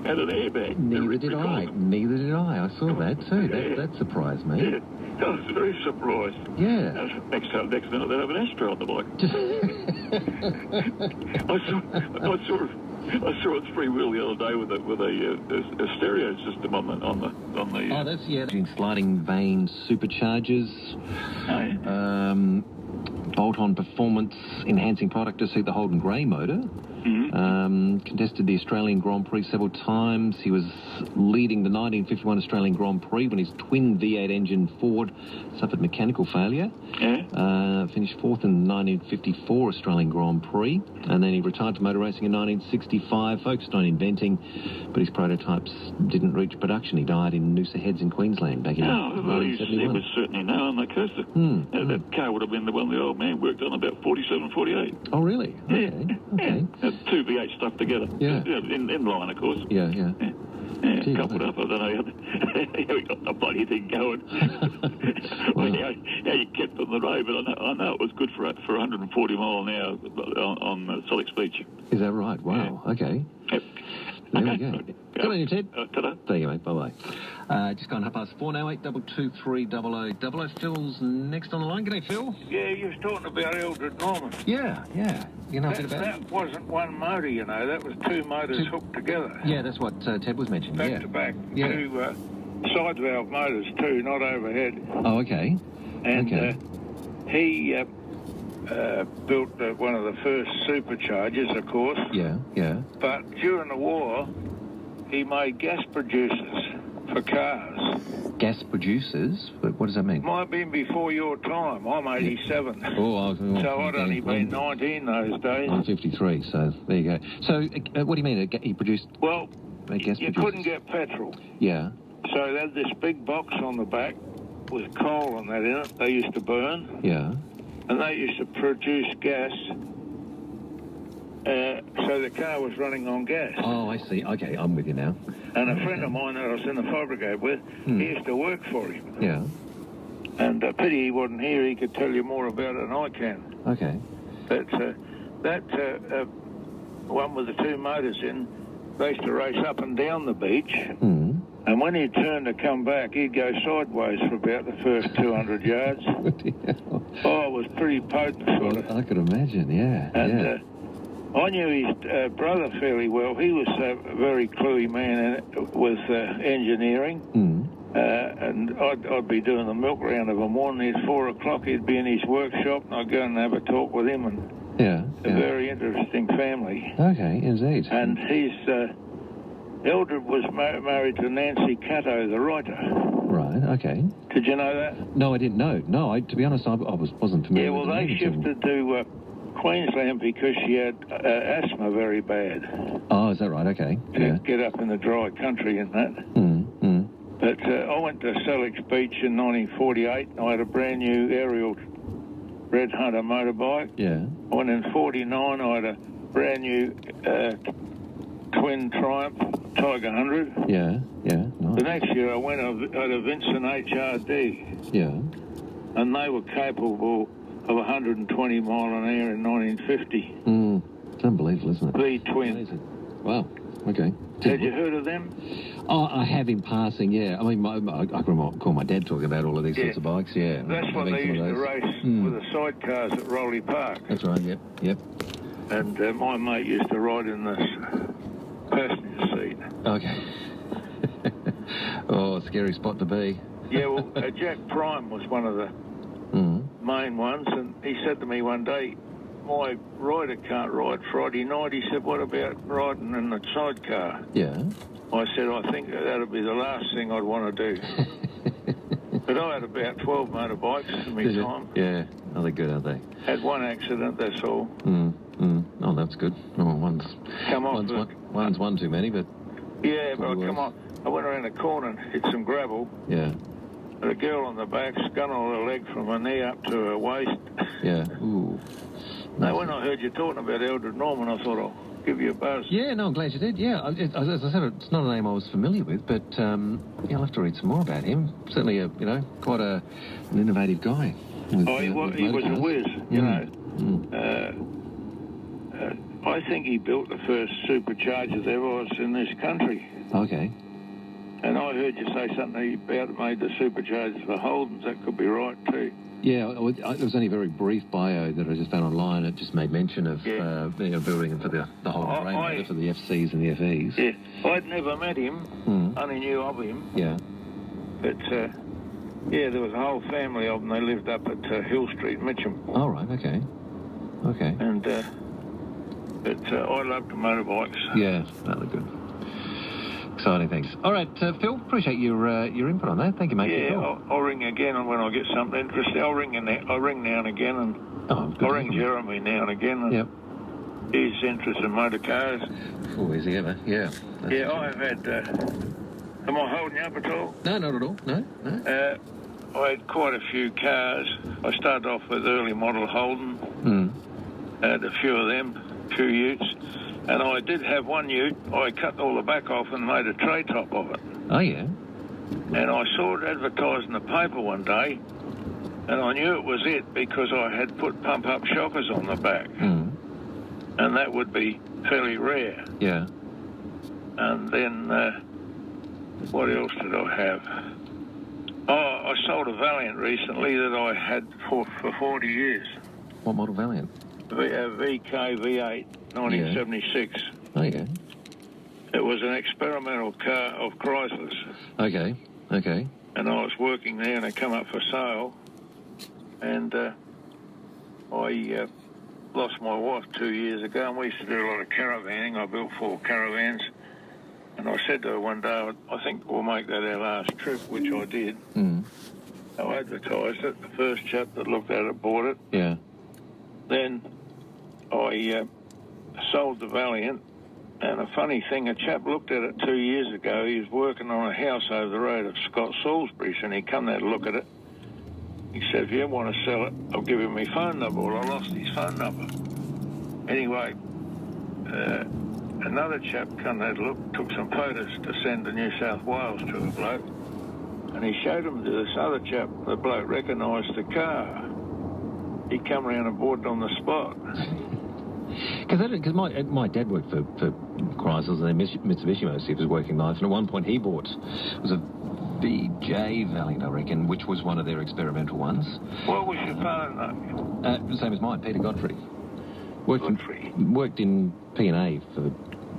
had an airbag. Neither did I. Neither did I. I saw that too. That surprised me. Yeah. I was very surprised. Yeah. Next minute, they'd have an Astro on the bike. I saw a three-wheel the other day with a stereo system on the. Oh, that's sliding vane superchargers. Oh, yeah. Bolt-on performance enhancing product to suit the Holden Grey motor. Mm-hmm. Contested the Australian Grand Prix several times. He was leading the 1951 Australian Grand Prix when his twin V8 engine Ford suffered mechanical failure. Yeah. Finished fourth in the 1954 Australian Grand Prix, and then he retired to motor racing in 1965, focused on inventing, but his prototypes didn't reach production. He died in Noosa Heads in Queensland back in 1971. He was certainly now on the coaster. That car would have been the one the old man worked on about 47, 48. Oh, really? Okay. Okay. Two V8 stuff together. Yeah. In line, of course. Yeah. Yeah, coupled up. I don't know how we got the bloody thing going. Well, how you kept on the road, but I know it was good for 140 mile an hour on Solix Beach. Is that right? Wow. Yeah. Okay. Yep. There we go. Good on you, Ted. Ta-da. There you go, mate. Bye-bye. Just gone 4:30 now, 8223000. Phil's next on the line. G'day, Phil. Yeah, you was talking about Eldred Norman. Yeah. You know a bit about it? That wasn't one motor, you know. That was two motors hooked together. Yeah, that's what Ted was mentioning. Back to back. Yeah. Two side valve motors, too, not overhead. Oh, okay. And he built one of the first superchargers, of course. Yeah. But during the war, he made gas producers for cars. Gas producers? But what does that mean? Might have been before your time. I'm 87. Oh, so I'd only been 19 those days. I'm 53, so there you go. So what do you mean? He produced... Well, gas you couldn't get petrol. Yeah. So they had this big box on the back with coal and that in it. They used to burn. Yeah. And they used to produce gas. So the car was running on gas. Oh, I see. Okay, I'm with you now. And a friend of mine that I was in the fire brigade with, he used to work for him. Yeah. And pity he wasn't here. He could tell you more about it than I can. Okay. But that one with the two motors in, they used to race up and down the beach. And when he'd turn to come back, he'd go sideways for about the first 200 yards. Oh, it was pretty potent, sort of. I could imagine, yeah. And I knew his brother fairly well. He was a very cluey man with engineering. And I'd be doing the milk round of a morning. At 4 o'clock, he'd be in his workshop, and I'd go and have a talk with him. And a very interesting family. Okay, indeed. And he's... Eldred was married to Nancy Catto, the writer. Right, okay. Did you know that? No, I didn't know. No, to be honest, I wasn't familiar with the name. Yeah, well, they shifted to Queensland because she had asthma very bad. Oh, is that right? Okay. Yeah. Get up in the dry country and that. But I went to Solix Beach in 1948, and I had a brand new aerial Red Hunter motorbike. Yeah. I went in 49, I had a brand new twin Triumph Tiger 100. Yeah. Nice. The next year I went, I had a Vincent HRD. Yeah. And they were capable of 120 mile an hour in 1950. It's unbelievable, isn't it? V-twin. Amazing. Wow. Okay. Had you heard of them? Oh, I have in passing, yeah. I mean, I can recall my dad talking about all of these sorts of bikes, yeah. That's when they used to race with the sidecars at Rowley Park. That's right, yep. And my mate used to ride in this passenger seat. Okay. Oh, scary spot to be. Yeah, well, Jack Prime was one of the main ones, and he said to me one day, my rider can't ride Friday night. He said, what about riding in the sidecar? Yeah. I said, I think that'll be the last thing I'd want to do. But I had about 12 motorbikes in my time. Yeah, are they good, aren't they? Had one accident, that's all. Oh, that's good. Oh, one's one too many, but... Yeah, but come on. I went around the corner and hit some gravel. Yeah. And a girl on the back scun on her leg from her knee up to her waist. Yeah, ooh. Now, when I heard you talking about Eldred Norman, I thought I'll give you a buzz. Yeah, no, I'm glad you did. Yeah, as I said, it's not a name I was familiar with, but I'll have to read some more about him. Certainly, quite an innovative guy. He was a whiz, you know. I think he built the first supercharger there was in this country. Okay. And I heard you say something about it made the superchargers for Holdens. That could be right too. Yeah, it was only a very brief bio that I just found online. It just made mention of building them for the Holden Grey motor, for the FCs and the FEs. Yeah, I'd never met him, only knew of him. Yeah. But, there was a whole family of them. They lived up at Hill Street, Mitcham. Oh, right, okay. Okay. And, I loved the motorbikes. Yeah, that looked good. Exciting things. All right, Phil, appreciate your input on that. Thank you, mate. Yeah, I'll ring again when I get something interesting. I'll ring now and again, and I'll ring Jeremy now and again. And yep. He's interested in motor cars. Oh, is he ever? Yeah. Yeah, I've had... am I holding you up at all? No, not at all. No. I had quite a few cars. I started off with early model Holden. Had a few of them, a few utes. And I did have one ute. I cut all the back off and made a tray top of it. Oh, yeah? And I saw it advertised in the paper one day, and I knew it was it because I had put pump-up shockers on the back. And that would be fairly rare. Yeah. And then, what else did I have? Oh, I sold a Valiant recently that I had for 40 years. What model Valiant? VK V8, 1976. Oh, yeah. It was an experimental car of Chrysler's. Okay. And I was working there, and it come up for sale. And I lost my wife 2 years ago, and we used to do a lot of caravanning. I built 4 caravans. And I said to her one day, I think we'll make that our last trip, which I did. I advertised it. The first chap that looked at it bought it. Yeah. Then I sold the Valiant, and a funny thing, a chap looked at it 2 years ago. He was working on a house over the road of Scott Salisbury's, and he come there to look at it. He said, if you ever want to sell it, I'll give you my phone number. Well, I lost his phone number. Anyway, another chap come there to look, took some photos to send to New South Wales to a bloke, and he showed them to this other chap. The bloke recognised the car. He come round and bought it on the spot. Because my dad worked for Chrysler's and then Mitsubishi mostly. He was working nights, and at one point he bought was a VJ Valiant, I reckon, which was one of their experimental ones. What was your phone name? Same as mine, Peter Godfrey. Worked in P&A for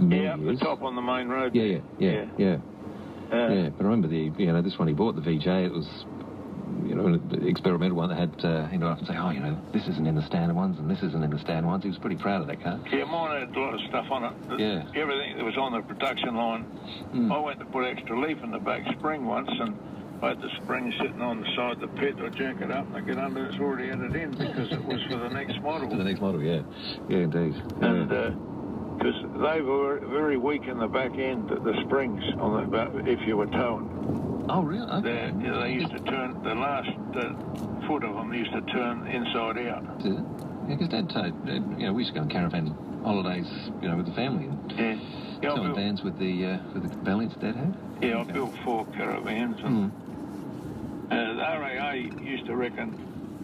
many years. Up the top on the main road. Yeah. But I remember this one he bought, the VJ. It was an experimental one that had, he'd often say, this isn't in the standard ones and this isn't in the standard ones. He was pretty proud of that car. Yeah, mine had a lot of stuff on it. Everything that was on the production line. I went to put extra leaf in the back spring once, and I had the spring sitting on the side of the pit. I jerk it up and I get under, it's already added in because it was for the next model. For the next model, yeah. Yeah, indeed. And because they were very weak in the back end, the springs, if you were towing. Oh, really? Okay. They used to turn, the last foot of them used to turn inside out. Did it? Yeah, because Dad, we used to go on caravan holidays, with the family. And some vans with the Valiants Dad had. Yeah, I built 4 caravans. And the RAA used to reckon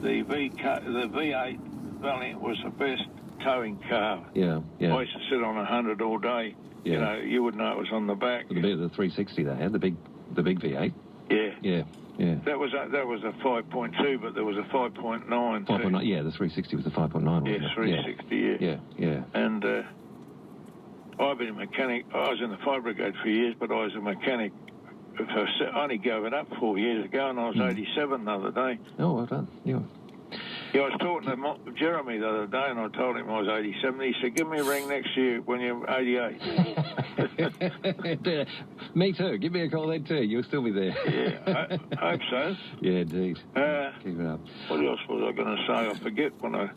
the V8 Valiant was the best towing car. Yeah. I used to sit on 100 all day. Yeah. You wouldn't know it was on the back. The 360 they had, the big V8. Yeah. Yeah. That was a 5.2, but there was a 5.9. 5.9. Yeah, the 360 was the 5.9. Yeah, 360. Yeah. And I've been a mechanic. I was in the fire brigade for years, but I was a mechanic. I only gave it up 4 years ago, and I was 87 the other day. Oh, well done. Yeah. Yeah, I was talking to Jeremy the other day, and I told him I was 87. He said, give me a ring next year when you're 88. Me too. Give me a call then too. You'll still be there. Yeah, I hope so. Yeah, indeed. Keep it up. What else was I going to say? I forget when I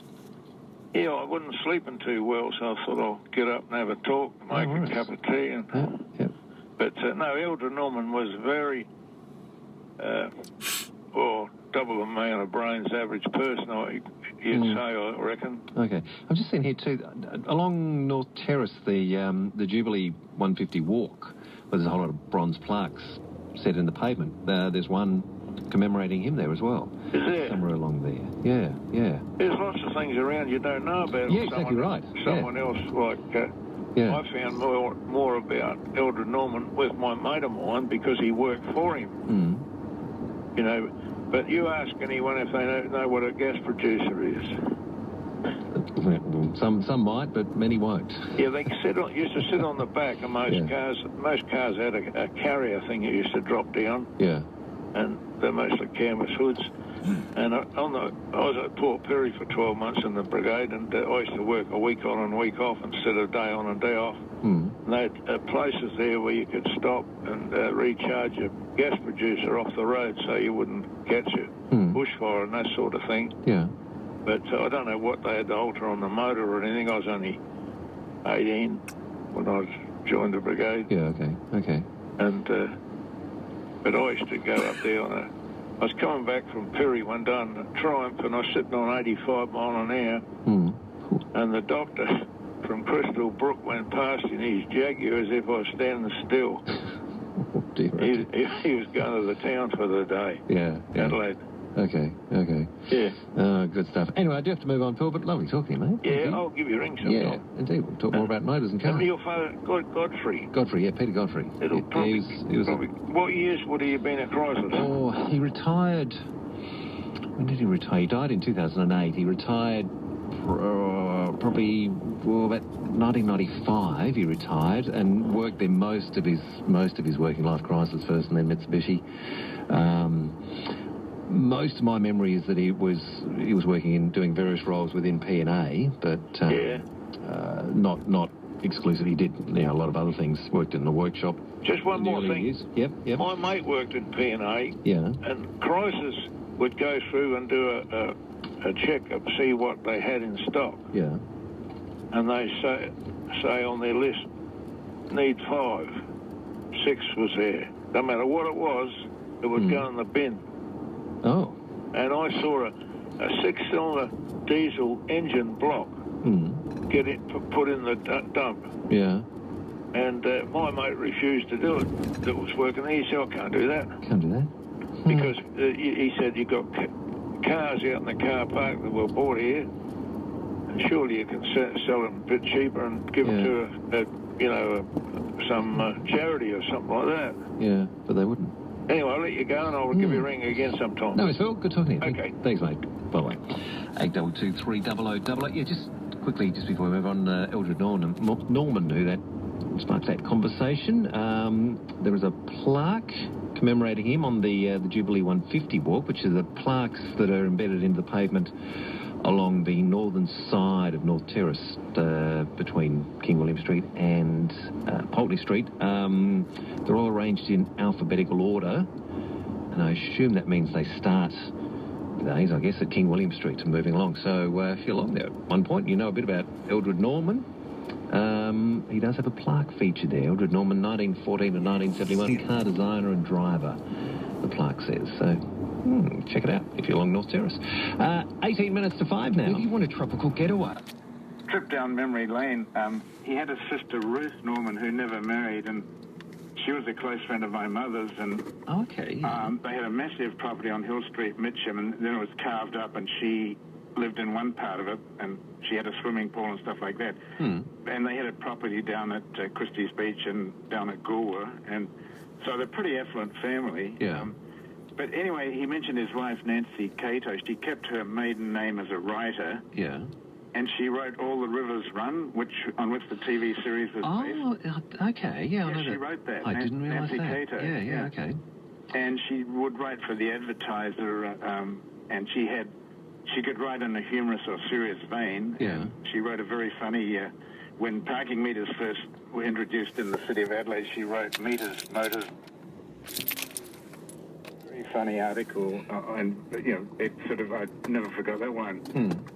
wasn't sleeping too well, so I thought I'll get up and have a talk, make a cup of tea. And, But, no, Eldred Norman was very... double the amount of brains average person, you'd say, I reckon. Okay. I'm just seeing here too, along North Terrace, the Jubilee 150 walk, where there's a whole lot of bronze plaques set in the pavement. There's one commemorating him there as well. Is there? Somewhere along there. Yeah. There's lots of things around you don't know about. Yeah, exactly right. Someone else, like, I found more about Eldred Norman with my mate of mine because he worked for him. You know, but you ask anyone if they know what a gas producer is. Some might, but many won't. Yeah, they used to sit on the back of most cars. Most cars had a carrier thing that used to drop down. Yeah. And they're mostly canvas hoods. And I was at Port Perry for 12 months in the brigade, and I used to work a week on and a week off instead of day on and day off. And they had places there where you could stop and recharge a gas producer off the road so you wouldn't catch it, bushfire and that sort of thing. Yeah. But I don't know what they had to alter on the motor or anything. I was only 18 when I joined the brigade. Yeah, okay. And but I used to go up there on I was coming back from Perry one day on a Triumph, and I was sitting on 85 mile an hour, and the doctor from Crystal Brook went past in his Jaguar as if I was standing still. Oh, dear. He was going to the town for the day. Yeah. Adelaide. Okay. Yeah. Good stuff. Anyway, I do have to move on, Phil, but lovely talking to you, mate. Yeah, I'll give you a ring sometime. Yeah, indeed. We'll talk more about motors and cars. Remember your father, Godfrey? Godfrey, Peter Godfrey. He was what years would he have been at Chrysler? Oh, he retired... When did he retire? He died in 2008. He retired probably about 1995. He retired and worked there most of his working life. Chrysler's first, and then Mitsubishi. Most of my memory is that he was working in doing various roles within P&A, but not exclusively. He did a lot of other things. Worked in the workshop. Just one more thing. Years. Yep. My mate worked in P&A. Yeah. And Chrysler's would go through and do a check-up, see what they had in stock. Yeah. And they say on their list, need 5. 6 was there. No matter what it was, it would go in the bin. Oh. And I saw a 6-cylinder diesel engine block get it put in the dump. Yeah. And my mate refused to do it. That was working there. He said, I can't do that. Can't do that? Because he said, you've got cars out in the car park that were bought here, and surely you can sell them a bit cheaper and give them to some charity or something like that. Yeah, but they wouldn't. Anyway, I'll let you go, and I'll give you a ring again sometime. No, it's Phil. Good talking to you. Okay. Thanks, mate. Bye-bye. 822-300-88. Yeah, just quickly, just before we move on, Eldred Norman, who that sparked that conversation. There was a plaque commemorating him on the Jubilee 150 walk, which are the plaques that are embedded into the pavement along the northern side of North Terrace between King William Street and Pulteney Street. They're all arranged in alphabetical order, and I assume that means they start days, I guess, at King William Street and moving along. So if you're along there at one point, you know a bit about Eldred Norman. He does have a plaque featured there. Eldred Norman, 1914 to 1971, car designer and driver, the plaque says. So check it out if you're along North Terrace. 18 minutes to 5 now. If you want a tropical getaway. Trip down memory lane. He had a sister, Ruth Norman, who never married, and she was a close friend of my mother's, and okay. They had a massive property on Hill Street, Mitcham, and then it was carved up, and she lived in one part of it, and she had a swimming pool and stuff like that. And they had a property down at Christie's Beach and down at Goolwa, and so they're a pretty affluent family. Yeah. But anyway, he mentioned his wife, Nancy Cato. She kept her maiden name as a writer. Yeah. And she wrote All the Rivers Run, on which the TV series was based. Oh, okay, yeah, I know she that. wrote that. I didn't realise Nancy that. Cato. Yeah, okay. And she would write for the Advertiser, and she could write in a humorous or serious vein. Yeah. She wrote a very funny, when parking meters first were introduced in the city of Adelaide, she wrote Meters, Motors. Very funny article, and it sort of, I never forgot that one.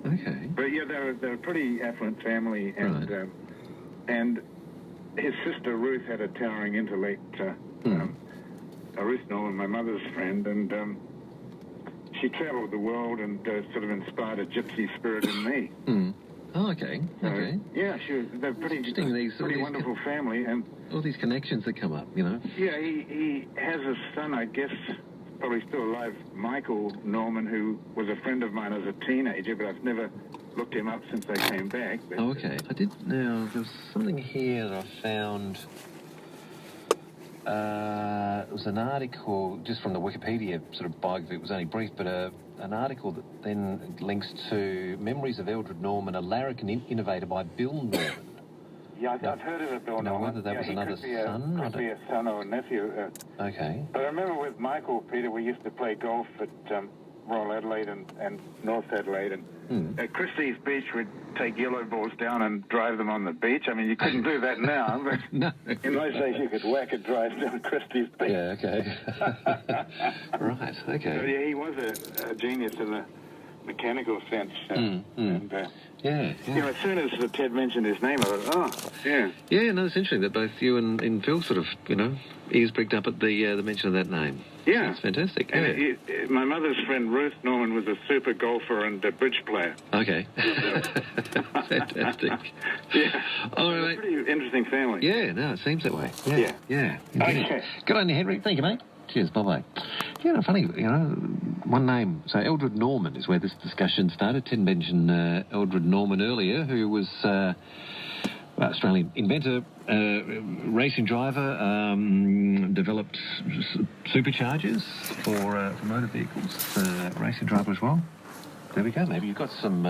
Okay. But yeah, they're a pretty affluent family, and right. And his sister Ruth had a towering intellect. Ruth Norman, my mother's friend, and she travelled the world and sort of inspired a gypsy spirit in me. Oh, okay. Okay. Yeah, they're pretty interesting. Pretty wonderful family, and all these connections that come up, Yeah, he has a son, I guess, probably still alive, Michael Norman, who was a friend of mine as a teenager, but I've never looked him up since I came back. But, oh, okay. I did. Now, there was something here that I found. It was an article just from the Wikipedia sort of biography. It was only brief, but an article that then links to Memories of Eldred Norman, a larrikin innovator by Bill Norman. Yeah, I've heard of it, Bill Norman. Whether that was another son? Could be a son or a nephew. Okay. But I remember with Michael, Peter, we used to play golf at Royal Adelaide and North Adelaide, and at Christie's Beach we'd take yellow balls down and drive them on the beach. I mean, you couldn't do that now, but no. In those days you could whack a drive down Christie's Beach. Yeah, okay. Right, okay. So, yeah, he was a genius in the mechanical sense. And, yeah. You know, as soon as Ted mentioned his name, I thought, oh, yeah. Yeah, no, it's interesting that both you and Phil sort of, ears pricked up at the mention of that name. Yeah. That's fantastic. And Yeah. My mother's friend Ruth Norman was a super golfer and a bridge player. Okay. Fantastic. Yeah. All It's right. a pretty interesting family. Yeah, no, it seems that way. Yeah. Yeah. Okay. Good on you, Henry. Thank you, mate. Cheers. Bye-bye. Yeah, funny, one name. So Eldred Norman is where this discussion started. Ted mentioned Eldred Norman earlier, who was Australian inventor, racing driver, developed superchargers for motor vehicles, racing driver as well. There we go. Maybe you've got some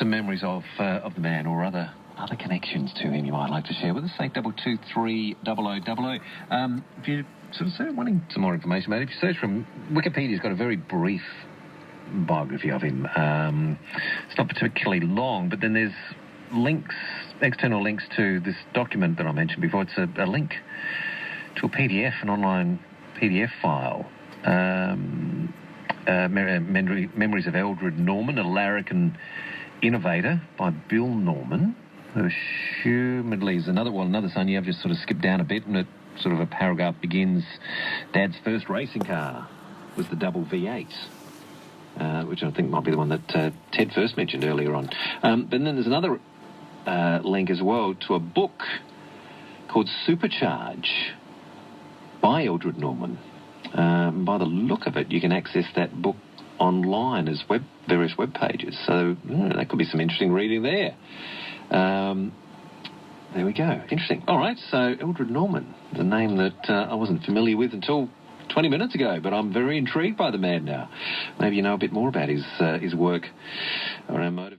memories of the man or other connections to him you might like to share with us. 8223 0000. If you sort of wanting some more information, mate, if you search from Wikipedia's got a very brief biography of him. It's not particularly long, but then there's links, external links to this document that I mentioned before. It's a link to a PDF, an online PDF file. Memories of Eldred Norman, a larrikin innovator by Bill Norman, who assumedly is another son. You have just sort of skipped down a bit, and it sort of a paragraph begins, Dad's first racing car was the double V8. Which I think might be the one that Ted first mentioned earlier on. But then there's another link as well to a book called Supercharge by Eldred Norman. By the look of it, you can access that book online as various web pages. So that could be some interesting reading there. There we go. Interesting. All right, so Eldred Norman, the name that I wasn't familiar with until 20 minutes ago, but I'm very intrigued by the man now. Maybe you know a bit more about his work around motor